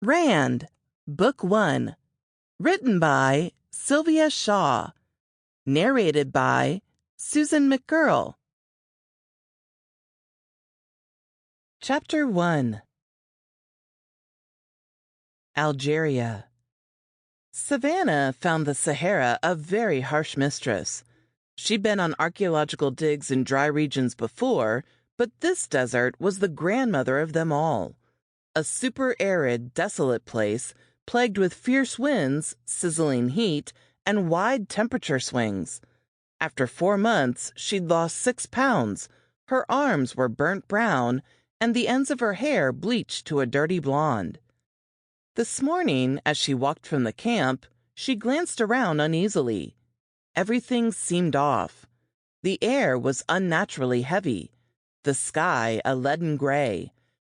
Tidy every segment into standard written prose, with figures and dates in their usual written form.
Rand, Book 1. Written by Silvia Shaw. Narrated by Susan McGurl. Chapter 1. Algeria. Savannah found the Sahara a very harsh mistress. She'd been on archaeological digs in dry regions before, but this desert was the grandmother of them all. A super-arid, desolate place, plagued with fierce winds, sizzling heat, and wide temperature swings. After 4 months, she'd lost 6 pounds, her arms were burnt brown, and the ends of her hair bleached to a dirty blonde. This morning, as she walked from the camp, she glanced around uneasily. Everything seemed off. The air was unnaturally heavy, the sky a leaden gray,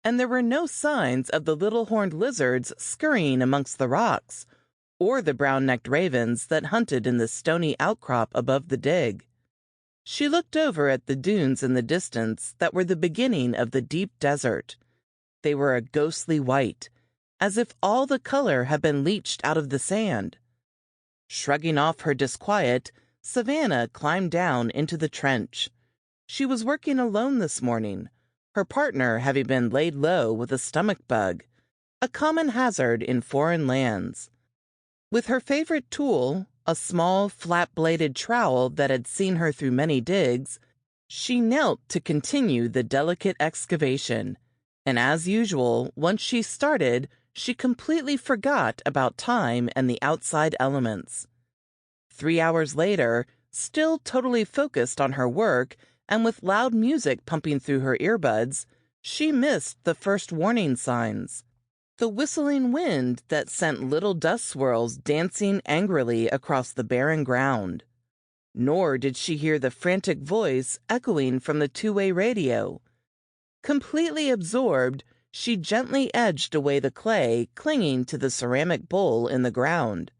and there were no signs of the little horned lizards scurrying amongst the rocks, or the brown-necked ravens that hunted in the stony outcrop above the dig. She looked over at the dunes in the distance that were the beginning of the deep desert. They were a ghostly white, as if all the color had been leached out of the sand. Shrugging off her disquiet, Savannah climbed down into the trench. She was working alone this morning, her partner having been laid low with a stomach bug, a common hazard in foreign lands. With her favorite tool, a small, flat-bladed trowel that had seen her through many digs, she knelt to continue the delicate excavation. And as usual, once she started, she completely forgot about time and the outside elements. 3 hours later, still totally focused on her work, and with loud music pumping through her earbuds, she missed the first warning signs. The whistling wind that sent little dust swirls dancing angrily across the barren ground. Nor did she hear the frantic voice echoing from the two-way radio. Completely absorbed, she gently edged away the clay clinging to the ceramic bowl in the ground.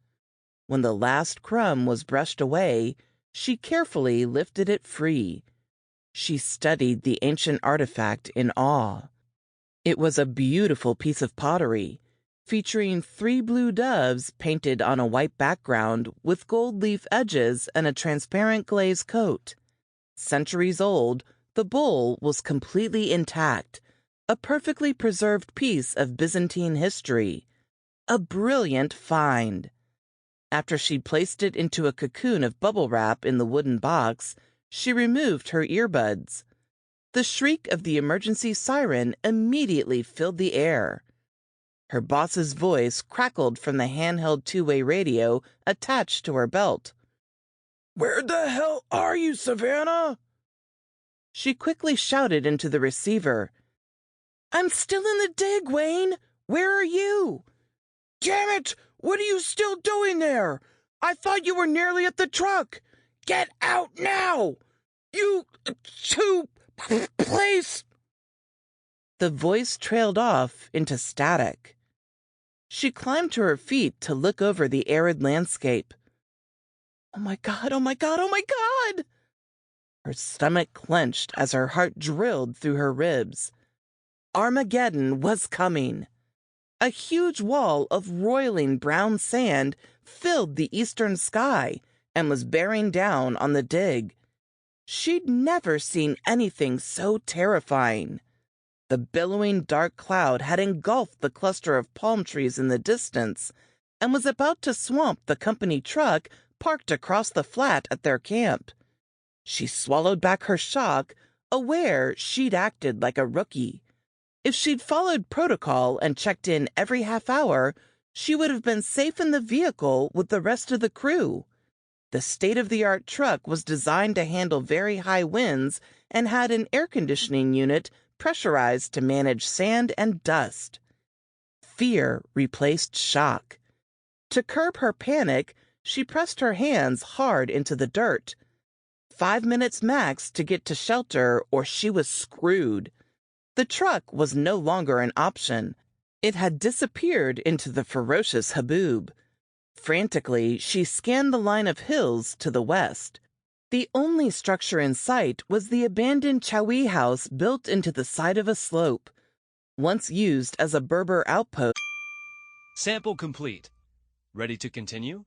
When the last crumb was brushed away, she carefully lifted it free. She studied the ancient artifact in awe. It was a beautiful piece of pottery, featuring 3 blue doves painted on a white background with gold leaf edges and a transparent glaze coat. Centuries old, the bowl was completely intact, a perfectly preserved piece of Byzantine history. A brilliant find. After she'd placed it into a cocoon of bubble wrap in the wooden box, she removed her earbuds. The shriek of the emergency siren immediately filled the air. Her boss's voice crackled from the handheld two-way radio attached to her belt. "Where the hell are you, Savannah?" She quickly shouted into the receiver. "I'm still in the dig, Wayne. Where are you?" "Damn it! What are you still doing there? I thought you were nearly at the truck. Get out now! You two place!" The voice trailed off into static. She climbed to her feet to look over the arid landscape. Oh my God, oh my God, oh my God! Her stomach clenched as her heart drilled through her ribs. Armageddon was coming. A huge wall of roiling brown sand filled the eastern sky and was bearing down on the dig. She'd never seen anything so terrifying. The billowing dark cloud had engulfed the cluster of palm trees in the distance and was about to swamp the company truck parked across the flat at their camp. She swallowed back her shock, aware she'd acted like a rookie. If she'd followed protocol and checked in every half hour, she would have been safe in the vehicle with the rest of the crew. The state-of-the-art truck was designed to handle very high winds and had an air conditioning unit pressurized to manage sand and dust. Fear replaced shock. To curb her panic, she pressed her hands hard into the dirt. 5 minutes max to get to shelter, or she was screwed. The truck was no longer an option. It had disappeared into the ferocious haboob. Frantically, she scanned the line of hills to the west. The only structure in sight was the abandoned Chawi house built into the side of a slope. Once used as a Berber outpost, Sample complete. Ready to continue?